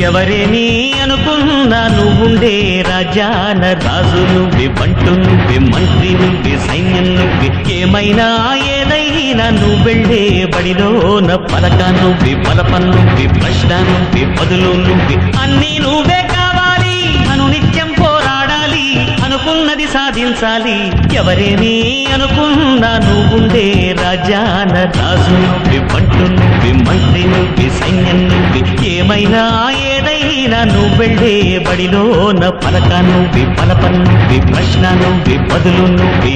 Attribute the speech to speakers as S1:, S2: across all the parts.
S1: ఎవరేని అనుకున్నా నువ్వుండే రాజాన రాజు నువ్వే, బంటు నువ్వే, మంత్రి నువ్వే, సైన్యం నువ్వే, ఏమైనా ఏదైనా నువ్వెళ్ళే బడిలోన పలక నువ్వే, బలపం నువ్వే, ప్రశ్న నువ్వే, బదులు నువ్వే, అన్నీ నువ్వే కావాలి. అనునిత్యం పోరాడాలి, అనుకున్నది సాధించాలి. ఎవరేని అనుకున్నా నువ్వుండే రాజాన రాజు నువ్వే, బంటు నువ్వే, మంత్రి నువ్వే, సైన్యం నువ్వే, ఏమైనా ఏదైనా నువ్వెళ్ళే బడిలోన పలక నువ్వే, బలపం నువ్వే, ప్రశ్న నువ్వే, బదులు నువ్వే.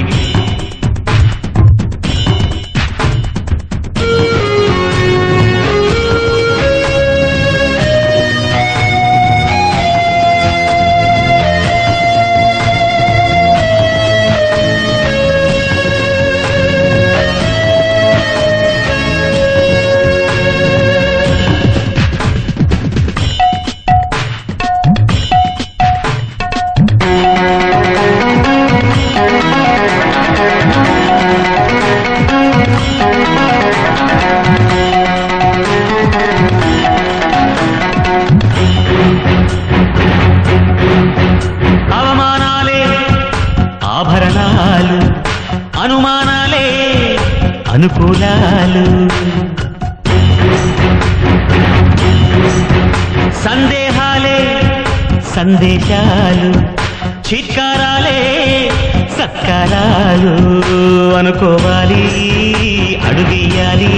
S1: ఆభరణాలు, అనుమానాలే అనుకూలాలు, సందేహాలే సందేశాలు, చిత్కారాలే సత్కారాలు. అనుకోవాలి, అడుగేయాలి,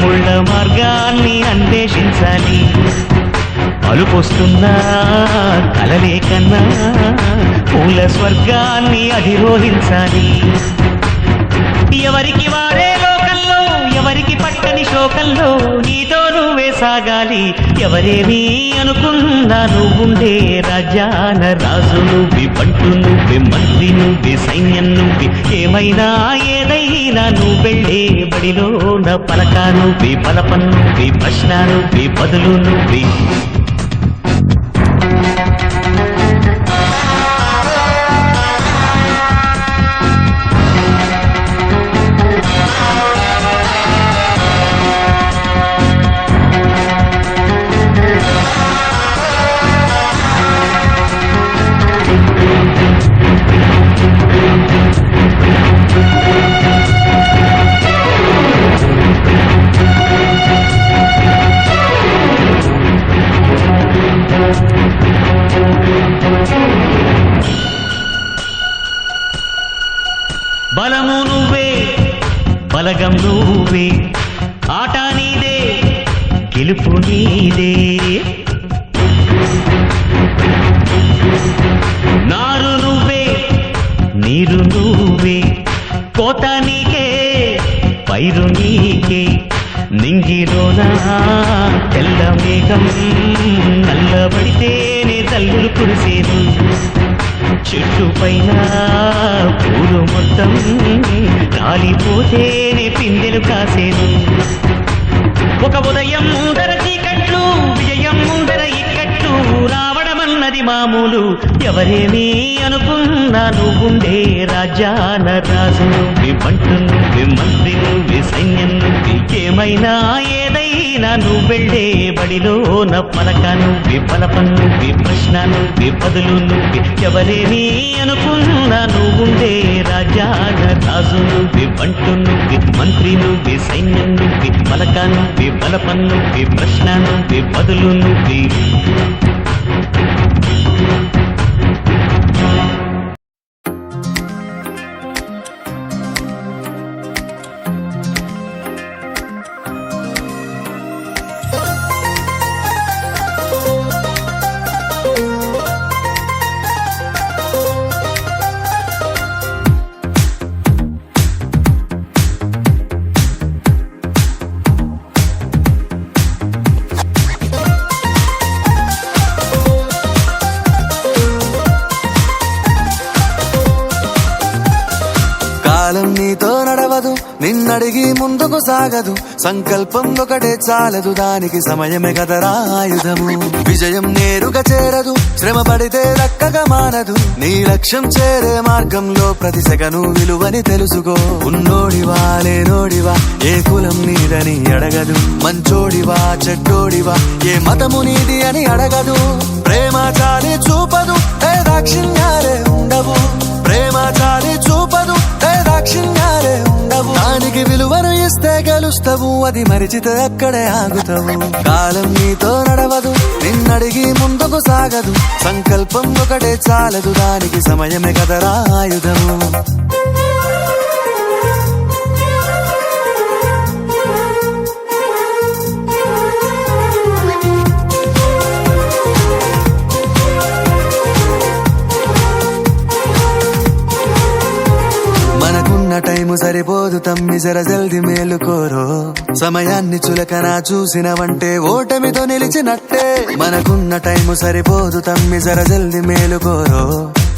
S1: ముళ్ళ మార్గాన్ని అన్వేషించాలి. అలుపొస్తున్నా కలలే కన్నా పూల స్వర్గాన్ని అధిరోహించాలి. ఎవరికి వాడే లోకంలో, ఎవరికి పట్టని శోకంలో నీతో నువ్వే సాగాలి. ఎవరేమీ అనుకున్నా నువ్వుండే రాజాన రాజు నువ్వే, బంటు నువ్వే, మంత్రి నువ్వే, సైన్యం నువ్వే, ఏమైనా ఏదైనా నువ్వెళ్ళే బడిలోన పలక నువ్వే, బలపం నువ్వే, ప్రశ్న నువ్వే, బదులు నువ్వే. బలము నువ్వే, బలగం నువ్వే, ఆట నీదే, గెలుపు నీదే. నారు నువ్వే, నీరు నువ్వే, కోత నీకే, పైరు నీకే. నింగిలోన తెల్ల మేఘం నల్లబడితేనే తల్లులు కురిసేను. చెట్టు పైన పూలు మొత్తం రాలిపోతేనే పిందెలు కాసేను. ఒక ఉదయం ముందర చీకట్లు, విజయం ముందర ఇక్కట్లు, రావడమన్నది మామూలు. ఎవరేమీ అనుకున్నా నువ్వుండే రాజాన రాజు నువ్వే, బంటు నువ్వే, మంత్రి నువ్వే, సైన్యం నువ్వే, ఏమైనా ఏదైనా నువ్వెళ్ళే బడిలోన పలక నువ్వే, బలపం నువ్వే, ప్రశ్న నువ్వే, బదులు నువ్వే. ఎవరేమీ అనుకున్నా నువ్వుండే రాజాన రాజు నువ్వే, బంటు నువ్వే, మంత్రి నువ్వే, సైన్యం నువ్వే, పలక నువ్వే, బలపం నువ్వే, ప్రశ్న నువ్వే, బదులు నువ్వే.
S2: నీతో నడవదు, నిన్నడిగి ముందుకు సాగదు. సంకల్పం ఒకటే చాలదు, దానికి సమయమే కదరా ఆయుధము. విజయం నేరుగా చేరదు, శ్రమ పడితే దక్కగా మానదు. నీ లక్ష్యం చేరే మార్గంలో ప్రతి సెకను విలువని తెలుసుకో. ఉన్నోడివా లేనోడివా, ఏ కులం నీదని అడగదు. మంచోడివా చెడ్డోడివా, ఏ మతము నీది అని అడగదు. ప్రేమ చాలి చూపదు, ఏ దాక్షిణ్యాలే ఉండవు. ప్రేమ చాలి చూపదు, ఏ దాక్షిణ్యాలే ఉండవు. దానికి విలువను ఇస్తే గెలుస్తావు, అది మరిచితే అక్కడే ఆగుతావు. కాలం నీతో నడవదు, నిన్నడిగి ముందుకు సాగదు. సంకల్పం ఒకటే చాలదు, దానికి సమయమే కదరా ఆయుధము. టైము సరిపోదు తమ్మి, జర జల్ది మేలుకోరో. సమయాన్ని చులకన చూసినవంటే ఓటమితో నిలిచినట్టే. మనకున్న టైము సరిపోదు తమ్మి, జర జల్ది మేలుకోరో.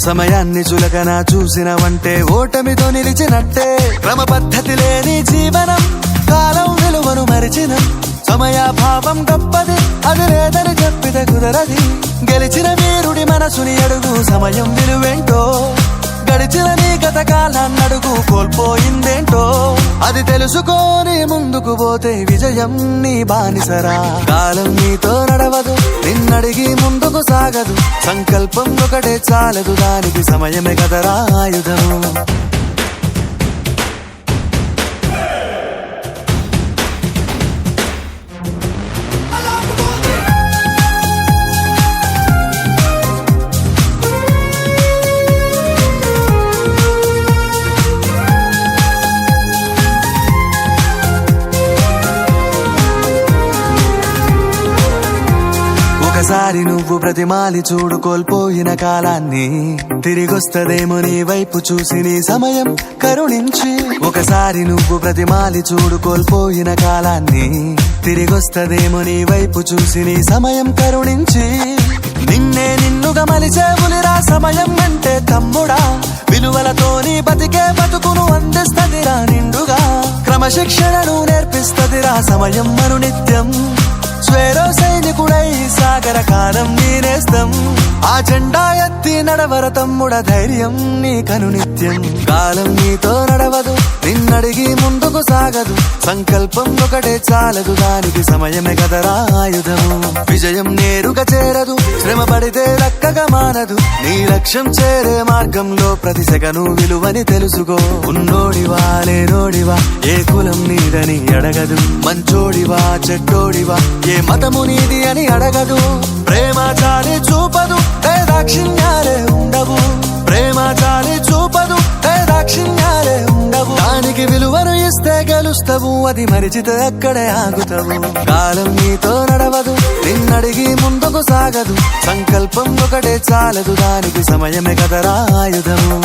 S2: సమయాన్ని చులకన చూసినవంటే ఓటమితో నిలిచినట్టే. క్రమ పద్ధతి లేని జీవనం, కాలం విలువను మరిచినం. సమయాభావం గొప్పది, అది లేదని చెప్పితే కుదరది. గెలిచిన వీరుడి మనసుని అడుగు, సమయం విలువేంటో. గడిచిన నీ గత కాలాన్నడుగు, కోల్పోయిందేంటో. అది తెలుసుకొని ముందుకు పోతే విజయం నీ బానిసరా. కాలం నీతో నడవదు, నిన్నడిగి ముందుకు సాగదు. సంకల్పం ఒకటే చాలదు, దానికి సమయమే కదరా ఆయుధము. ఒకసారి నువ్వు బ్రతిమాలి చూడు కోల్పోయిన కాలాన్ని, తిరిగొస్తదేమో నీ వైపు చూసి నీ సమయం కరుణించి. ఒకసారి నువ్వు బ్రతిమాలి చూడు కోల్పోయిన కాలాన్ని, తిరిగొస్తదేమో నీ వైపు చూసి నీ సమయం కరుణించి. నిన్నే నిన్నుగా మలిచేవులిరా సమయం అంటే తమ్ముడా. విలువలతోని బతికే బతుకును అందిస్తదిరా నిండుగా. క్రమశిక్షణను నేర్పిస్తదిరా సమయం మరు నిత్యం. స్వేరో సైనికుడై సాగర కాలం నీనేస్తం. ఆ జెండా ఎత్తి నడవర తమ్ముడ, ధైర్యం నీ కను నిత్యం. కాలం నీతో నడవదు, నిన్నడిగి ముందుకు సాగదు. సంకల్పం ఒకటే చాలదు, దానికి సమయమే కదరా ఆయుధము. విజయం నేరుగా చేరదు, శ్రమ పడితే దక్కగా మానదు. నీ లక్ష్యం చేరే మార్గంలో ప్రతి సెకను విలువని తెలుసుకో. ఉన్నోడివా లేనోడివా, ఏ కులం నీదని అడగదు. మంచోడివా చెడ్డోడివా, ఏ మతము నీది అని అడగదు. ప్రేమ చాలి చూపదు, ఏ దాక్షిణ్యాలే ఉండవు. ప్రేమ చాలి చూపదు, ఏ దాక్షిణ్యాలే ఉండవు. దానికి విలువను ఇస్తే గెలుస్తావు, అది మరిచితే అక్కడే ఆగుతావు. కాలం నీతో నడవదు, నిన్నడిగి ముందుకు సాగదు. సంకల్పం ఒకటే చాలదు, దానికి సమయమే కదరా ఆయుధము.